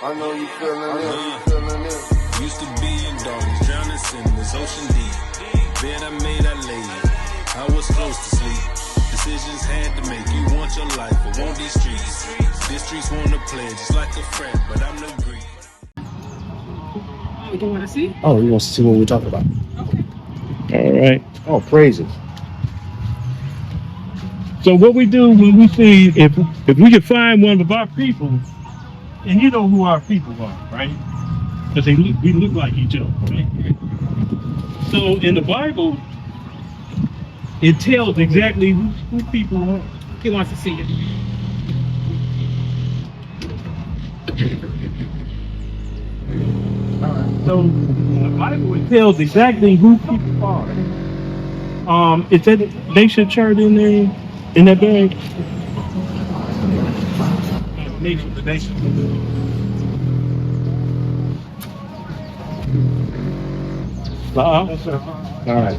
I know you feeling it. Used to be in darkness, drowning sin was ocean deep. Bed I made, I laid. I was close to sleep. Decisions had to make. You want your life, but want these streets. These streets want to play just like a friend, but I'm no Greek. Oh, you want to see? Oh, he wants to see what we're talking about. Okay. All right. Oh, praises. So what we do when we see if we can find one of our people, and you know who our people are, right? Because we look like each other, right? So in the Bible, it tells exactly who people are. He wants to see it. So in the Bible, it tells exactly who people are. Is that nation chart in there? In that bag? Nation. All right.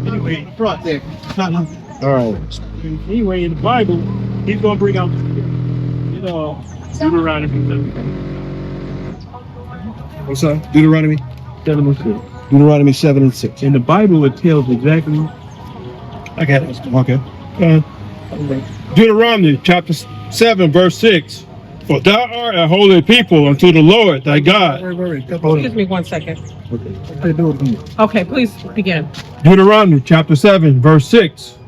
Anyway, Front there. All right. anyway, in the Bible, he's going to bring out, Deuteronomy. What's that? Deuteronomy? 7:6. Deuteronomy 7 and 6. In the Bible, it tells exactly. I got it. Okay. Deuteronomy chapter 7, verse 6. For thou art a holy people unto the Lord thy God. Excuse me 1 second. Okay. Okay, please begin. Deuteronomy chapter 7, verse 6.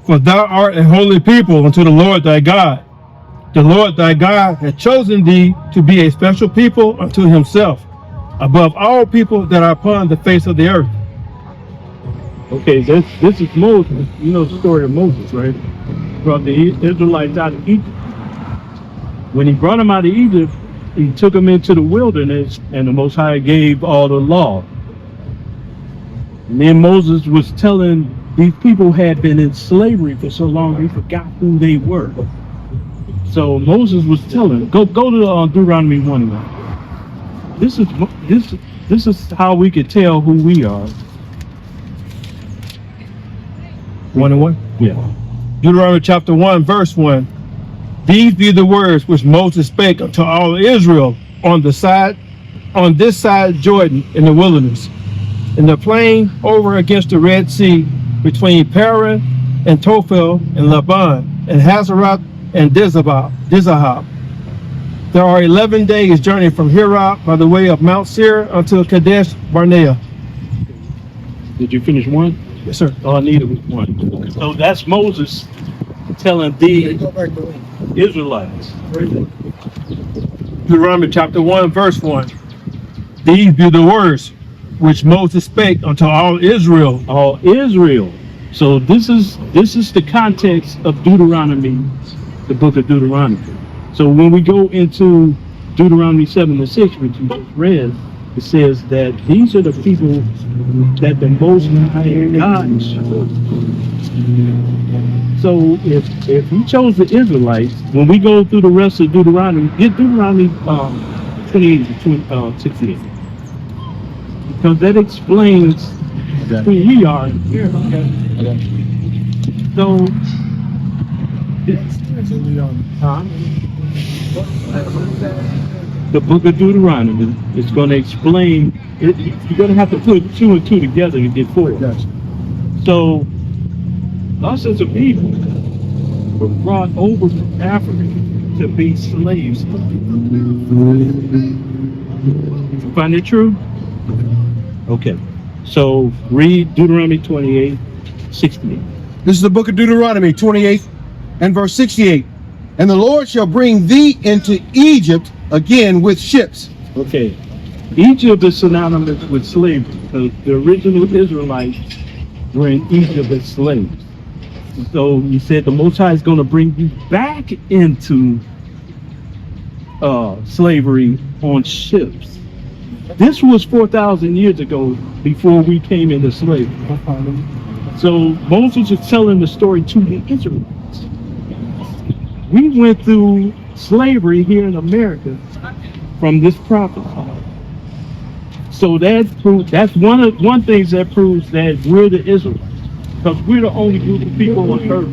For thou art a holy people unto the Lord thy God. The Lord thy God hath chosen thee to be a special people unto himself, above all people that are upon the face of the earth. Okay, this is Moses. You know the story of Moses, right? Brought the Israelites out of Egypt. When he brought them out of Egypt, he took them into the wilderness, and the Most High gave all the law. And then Moses was telling these people had been in slavery for so long they forgot who they were. So Moses was telling, go to Deuteronomy 1:1. This is how we could tell who we are. 1:1. Yeah. Deuteronomy chapter 1, verse 1. These be the words which Moses spake unto all Israel on this side Jordan in the wilderness, in the plain over against the Red Sea, between Paran and Tophel and Laban and Hazeroth and Dizahab. There are 11 days journey from Hirah by the way of Mount Seir unto Kadesh Barnea. Did you finish one? Yes, sir. All I needed was one. So that's Moses telling the Israelites. Deuteronomy chapter 1, verse 1. These be the words which Moses spake unto all Israel. All Israel. So this is the context of Deuteronomy, the book of Deuteronomy. So when we go into Deuteronomy 7 and 6, which you just read, it says that these are the people that the Most High God chose. So if he chose the Israelites, when we go through the rest of Deuteronomy, get Deuteronomy 28 to 68. Because that explains who we are here. Okay? So the book of Deuteronomy is going to explain it. You're going to have to put 2 and 2 together to get 4. So us as a people were brought over from Africa to be slaves. You find it true? Okay. So read Deuteronomy 28, 68. This is the book of Deuteronomy 28 and verse 68. And the Lord shall bring thee into Egypt again with ships. Okay. Egypt is synonymous with slavery because the original Israelites were in Egypt as slaves. So he said the Most High is going to bring you back into slavery on ships. This was 4,000 years ago before we came into slavery. So Moses is telling the story to the Israelites. We went through slavery here in America from this prophecy. So that's one thing that proves that we're the Israelites. Because we're the only group of people on earth.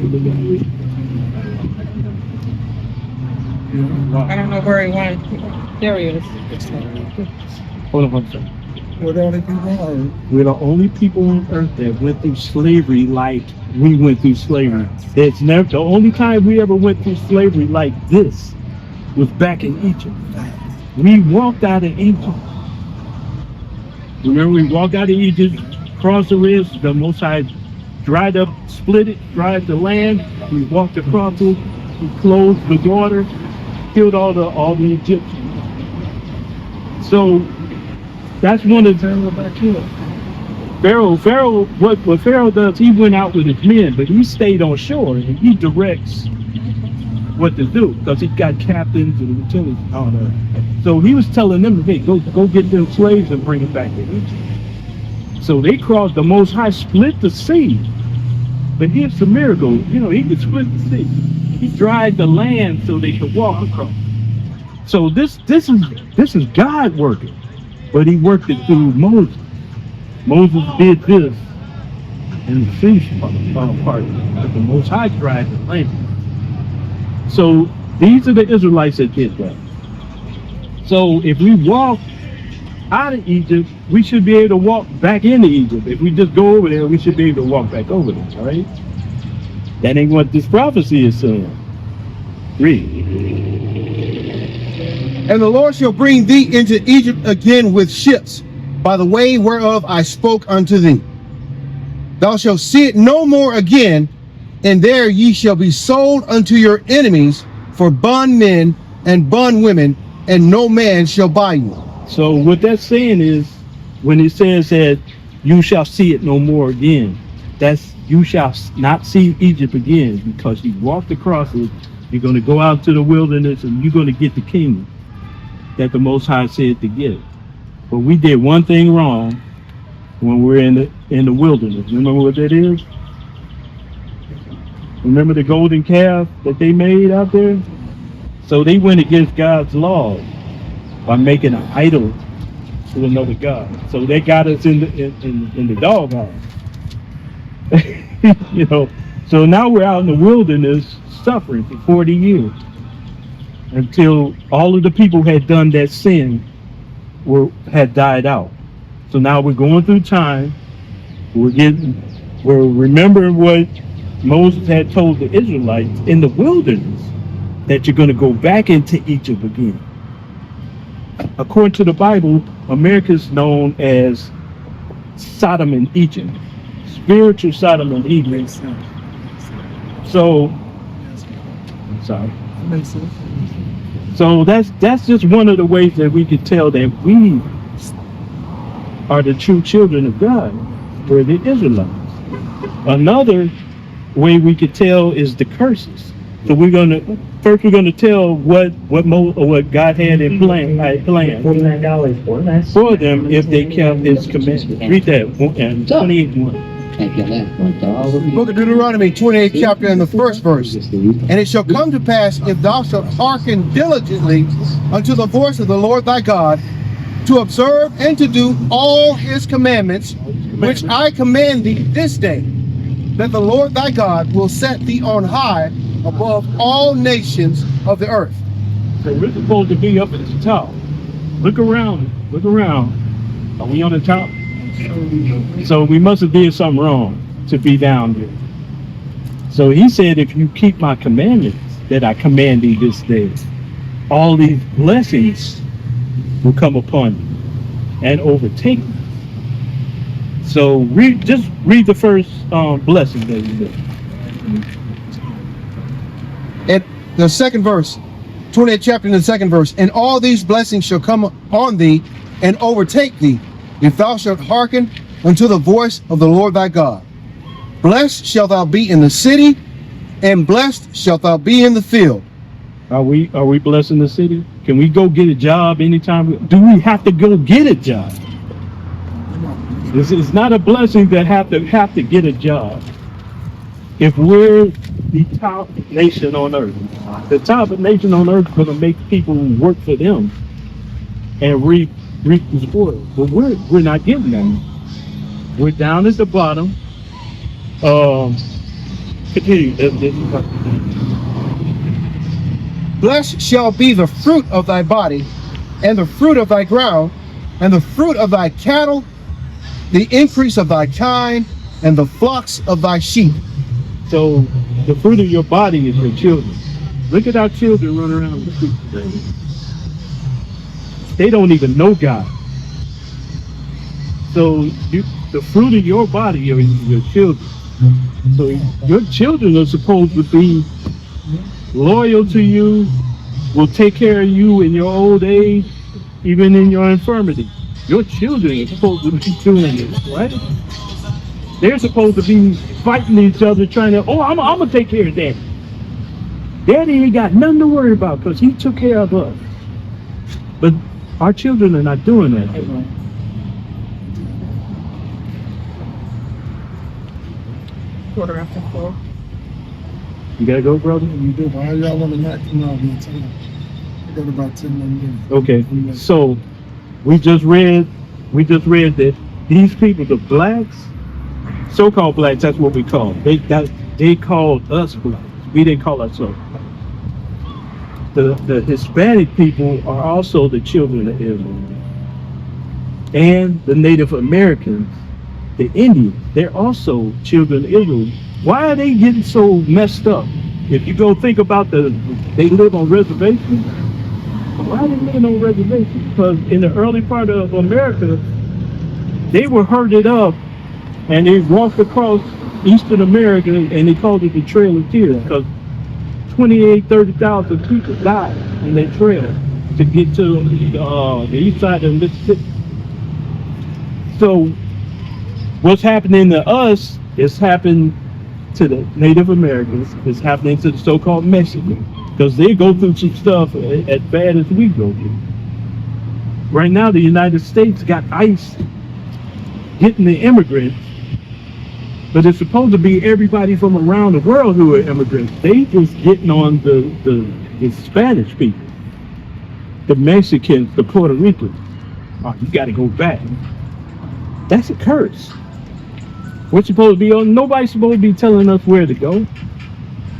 I don't know where he went. There he is. Hold on one second. We're the only people on earth. We're the only people on earth that went through slavery like we went through slavery. It's never the only time we ever went through slavery like this was back in Egypt. We walked out of Egypt. Remember, we walked out of Egypt, crossed the Red Sea, the Most High dried up, split it, dried the land. We walked across it. We closed the water, killed all the Egyptians. So that's one of the Pharaoh, what Pharaoh does, he went out with his men, but he stayed on shore and he directs what to do because he got captains and lieutenants and all that. So he was telling them, hey, go get them slaves and bring it back to Egypt. So they crossed, the Most High split the sea. But here's the miracle, he could split the sea. He dried the land so they could walk across. So this is God working, but he worked it through Moses. Moses did this in the sea part, but the Most High dried the land. So these are the Israelites that did that. So if we walk out of Egypt, we should be able to walk back into Egypt. If we just go over there, we should be able to walk back over there, all right? That ain't what this prophecy is saying. Read. And the Lord shall bring thee into Egypt again with ships, by the way whereof I spoke unto thee. Thou shalt see it no more again, and there ye shall be sold unto your enemies for bondmen and bondwomen, and no man shall buy you. So what that's saying is, when it says that you shall see it no more again, that's you shall not see Egypt again, because you walked across it. You're going to go out to the wilderness and you're going to get the kingdom that the Most High said to get. But we did one thing wrong when we're in the wilderness. Remember what that is? Remember the golden calf that they made out there? So they went against God's law by making an idol to another god. So they got us in the doghouse. So now we're out in the wilderness suffering for 40 years until all of the people had done that sin had died out. So now we're going through time. We're remembering what Moses had told the Israelites in the wilderness, that you're going to go back into Egypt again. According to the Bible, America is known as Sodom and Egypt, spiritual Sodom and Egypt. So, I'm sorry. So that's just one of the ways that we could tell that we are the true children of God. We're the Israelites. Another way we could tell is the curses. So we're gonna tell what God had in plan for them if they kept His commandments. Read that, 28:1. Book of Deuteronomy, 28th chapter and the first verse. And it shall come to pass, if thou shalt hearken diligently unto the voice of the Lord thy God, to observe and to do all His commandments, which I command thee this day, that the Lord thy God will set thee on high above all nations of the earth. So we're supposed to be up at the top. Look around. Are we on the top? So we must have did something wrong to be down there. So he said, if you keep my commandments that I command thee this day, all these blessings will come upon you and overtake you. So just read the first blessing that he did. And the second verse, 28th chapter and the second verse. And all these blessings shall come on thee and overtake thee, if thou shalt hearken unto the voice of the Lord thy God. Blessed shalt thou be in the city, and blessed shalt thou be in the field. Are we blessed in the city? Can we go get a job anytime? Do we have to go get a job? It's not a blessing that have to get a job. If we're the top nation on earth, the top nation on earth is going to make people work for them and reap the spoils. But we're not getting that. We're down at the bottom. Continue. Blessed shall be the fruit of thy body, and the fruit of thy ground, and the fruit of thy cattle, the increase of thy kind, and the flocks of thy sheep. So the fruit of your body is your children. Look at our children running around the street today. They don't even know God. So the fruit of your body are your children. So your children are supposed to be loyal to you, will take care of you in your old age, even in your infirmity. Your children are supposed to be doing this, right? They're supposed to be fighting each other, trying to, I'm gonna take care of Daddy. Daddy ain't got nothing to worry about because he took care of us. But our children are not doing that. Quarter after 4. You gotta go, brother? You do. Why y'all want to maximize my time? I got about 10 more minutes. Okay, so we just read that these people, the blacks, so-called blacks, that's what we call them. They called us blacks. We didn't call ourselves blacks. The Hispanic people are also the children of Israel. And the Native Americans, the Indians, they're also children of Israel. Why are they getting so messed up? If you go think about they live on reservations. Why are they living on reservations? Because in the early part of America, they were herded up and they walked across Eastern America and they called it the Trail of Tears because 30,000 people died in that trail to get to the east side of Mississippi. So what's happening to us is happening to the Native Americans, it's happening to the so-called Mexicans, because they go through some stuff as bad as we go through. Right now, the United States got ICE getting the immigrants, but it's supposed to be everybody from around the world who are immigrants. They just getting on the Spanish people, the Mexicans, the Puerto Ricans. Oh, you got to go back. That's a curse. We're supposed to be on. Nobody's supposed to be telling us where to go.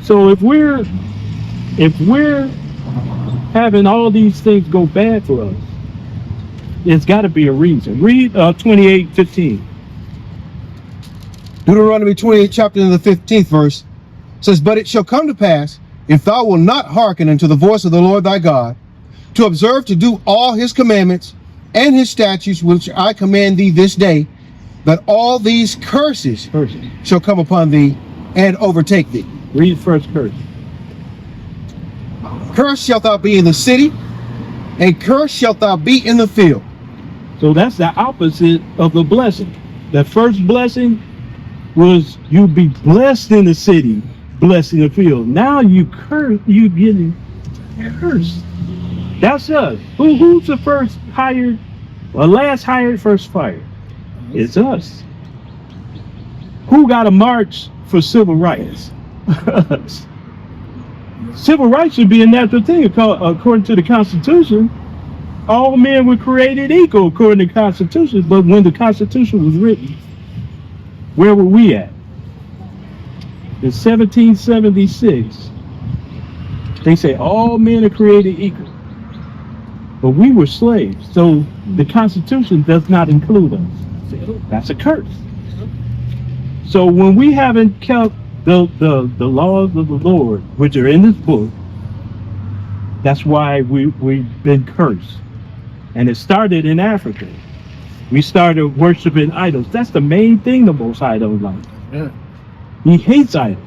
So if we're having all these things go bad for us, there's got to be a reason. Read 28:15. Deuteronomy 28, chapter in the 15th verse says, But it shall come to pass, if thou wilt not hearken unto the voice of the Lord thy God, to observe to do all his commandments and his statutes which I command thee this day, that all these curses shall come upon thee and overtake thee. Read first curse. Cursed shalt thou be in the city, and cursed shalt thou be in the field. So that's the opposite of the blessing. The first blessing was you be blessed in the city, blessed in the field. Now you getting cursed. That's us. Who's the first hired, or last hired, first fired? It's us. Who got a march for civil rights? Us. Civil rights should be a natural thing according to the Constitution. All men were created equal according to the Constitution. But when the Constitution was written, where were we at? In 1776, they say all men are created equal. But we were slaves. So the Constitution does not include us. That's a curse. So when we haven't kept the laws of the Lord, which are in this book, that's why we've been cursed. And it started in Africa. We started worshiping idols. That's the main thing the Most High don't like. Yeah. He hates idols.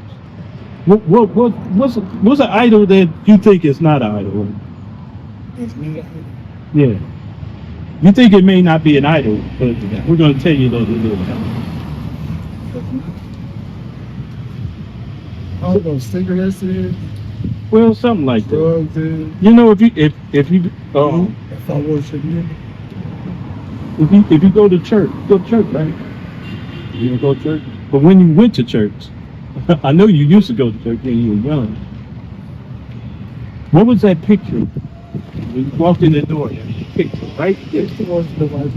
What's an idol that you think is not an idol? Yeah. You think it may not be an idol, but we're going to tell you that it is. I don't know, cigarettes is, Well, something like that. drugs is. You know, if you If I worship you. if you go to church, right? You don't go to church, but when you went to church, I know you used to go to church when you were young. What was that picture? When you walked in the door, picture, right? It's towards the right.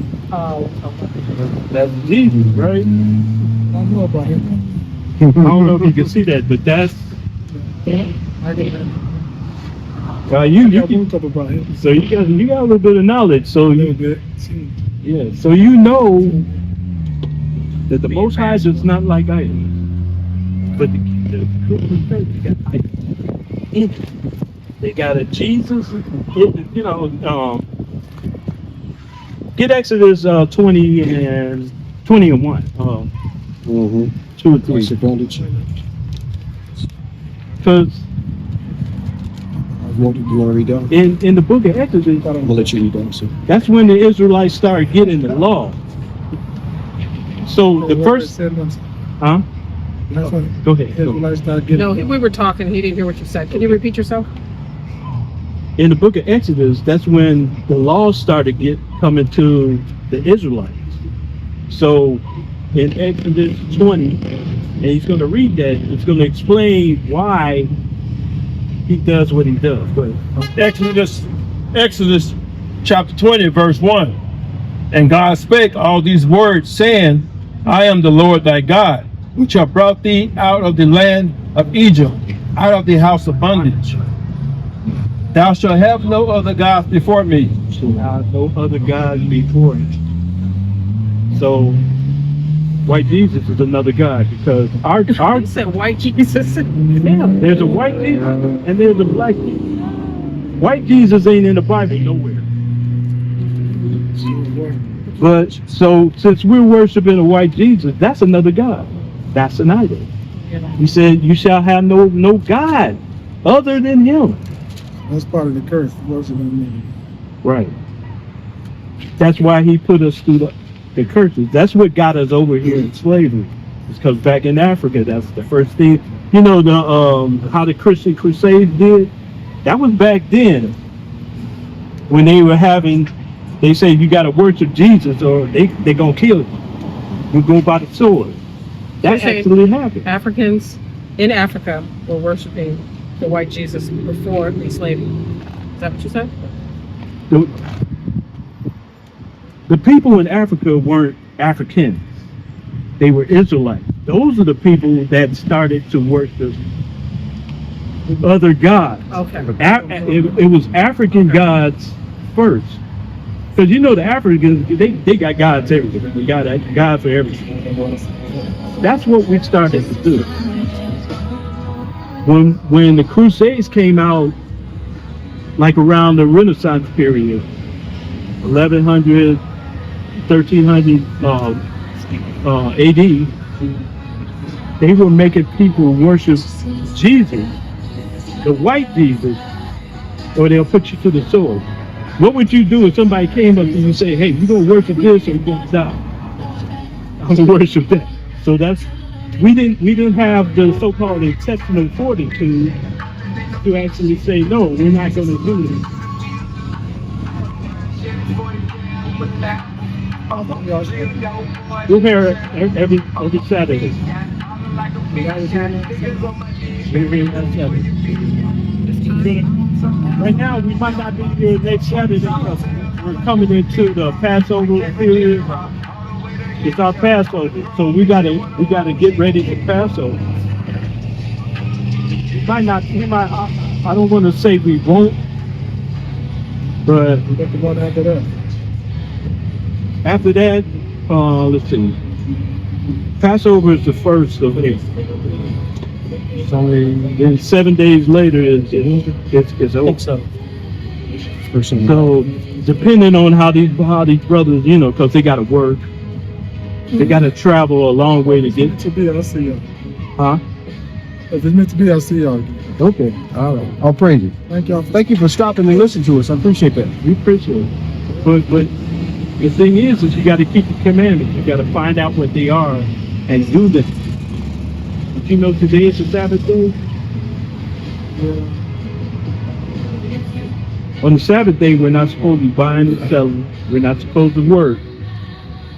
That's Jesus, right? I don't know about him. I don't know if you can see that, but that's I get that. You got can, one couple about him. so you got a little bit of knowledge. So A little you, bit. yeah. So you know that the Most High is not like idols, but the Christian faith, they got idols. They got a Jesus. Get Exodus 20 and 1. 2 and 3. Because You want to read that? in the book of Exodus, I'm gonna let you read that. So. that's when the Israelites started getting the law. So the first, huh? That's when Go ahead. Israelites started getting. No, we were talking. He didn't hear what you said. Can you repeat yourself? In the book of Exodus, that's when the laws started coming to the Israelites. So in Exodus 20, and he's going to read that, it's going to explain why he does what he does. Go ahead. Exodus chapter 20, verse 1. And God spake all these words, saying, I am the Lord thy God, which have brought thee out of the land of Egypt, out of the house of bondage. Thou shalt have no other gods before me. So now no other gods before him. So white Jesus is another god, because our You said white Jesus. yeah, there's a white Jesus and there's a black Jesus. White Jesus ain't in the Bible nowhere. But so since we're worshiping a white Jesus, that's another god. That's an idol. He said, "You shall have no god other than him." That's part of the curse. Worshiping me. Right. That's why he put us through the curses. That's what got us over here in slavery. It's because back in Africa, that's the first thing. You know how the Christian Crusades did? That was back then when they were having. They say you got to worship Jesus or they gonna kill you. You go by the sword. That Okay. actually happened. Africans in Africa were worshiping the white Jesus before enslavement. Is that what you said? The people in Africa weren't Africans. They were Israelites. Those are the people that started to worship other gods. Okay. It was African gods first. Because you know the Africans, they got gods everywhere. They got a god for everything. That's what we started to do. When the Crusades came out, like around the Renaissance period, 1100, 1300 AD, they were making people worship Jesus, the white Jesus, or they'll put you to the sword. What would you do if somebody came up to you and say, "Hey, you're gonna worship this or you're gonna die"? I'm gonna worship that. So we didn't have the so-called intestinal fortitude to actually say, "No, we're not gonna do this." We're here every Saturday. We're here every Saturday. Right now, we might not be here next Saturday because we're coming into the Passover period. It's our Passover, so we gotta get ready for Passover. I don't want to say we won't, but What the one after that? after that, let's see. Passover is the first of April. So then 7 days later it's over. So depending on how these brothers, because they got to work, they got to travel a long way to get. To be, I'll see y'all. Huh? If it's meant to be, I'll see y'all. Okay. All right. I'll praise you. Thank y'all. Thank you for stopping and listening to us. I appreciate that. We appreciate it. But the thing is you got to keep the commandments. You got to find out what they are and do them. But you know today is the Sabbath day? On the Sabbath day, we're not supposed to be buying and selling. We're not supposed to work.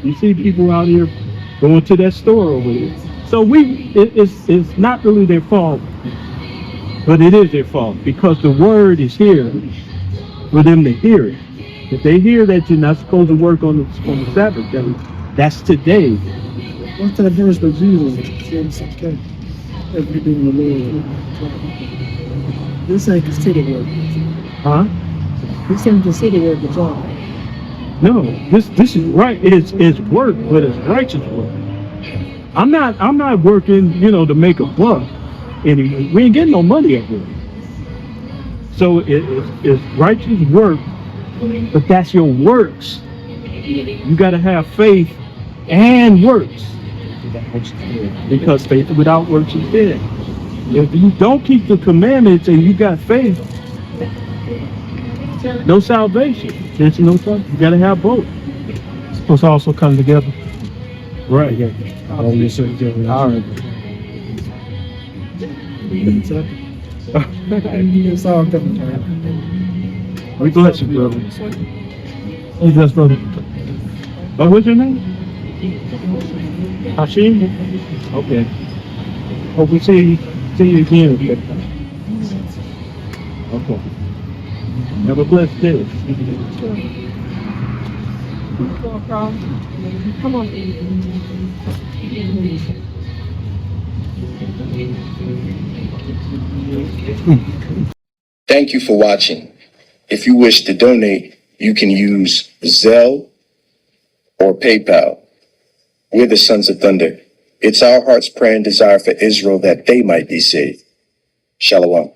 You see people out here going to that store over there. So it's not really their fault, but it is their fault because the word is here for them to hear it. If they hear that you're not supposed to work on the Sabbath, then that's today. What's that verse that Jesus said? Okay. Everything in the Lord. This ain't considered work. Huh? He sent the city of the joy. No, this is right. It's work, but it's righteous work. I'm not working, to make a buck. And we ain't getting no money up here. So it's righteous work, but that's your works. You got to have faith and works, because faith without works is dead. If you don't keep the commandments and you got faith, no salvation. There's no salvation. You got to have both. It's supposed to also come together. Right. All right. It's all coming. We bless you, brother. Hey, that's brother. Oh, what's your name? Hashim? Okay. Hope we see you again. Okay. Have a blessed day. Come on. Thank you for watching. If you wish to donate, you can use Zelle or PayPal. We're the Sons of Thunder. It's our heart's prayer and desire for Israel that they might be saved. Shalom.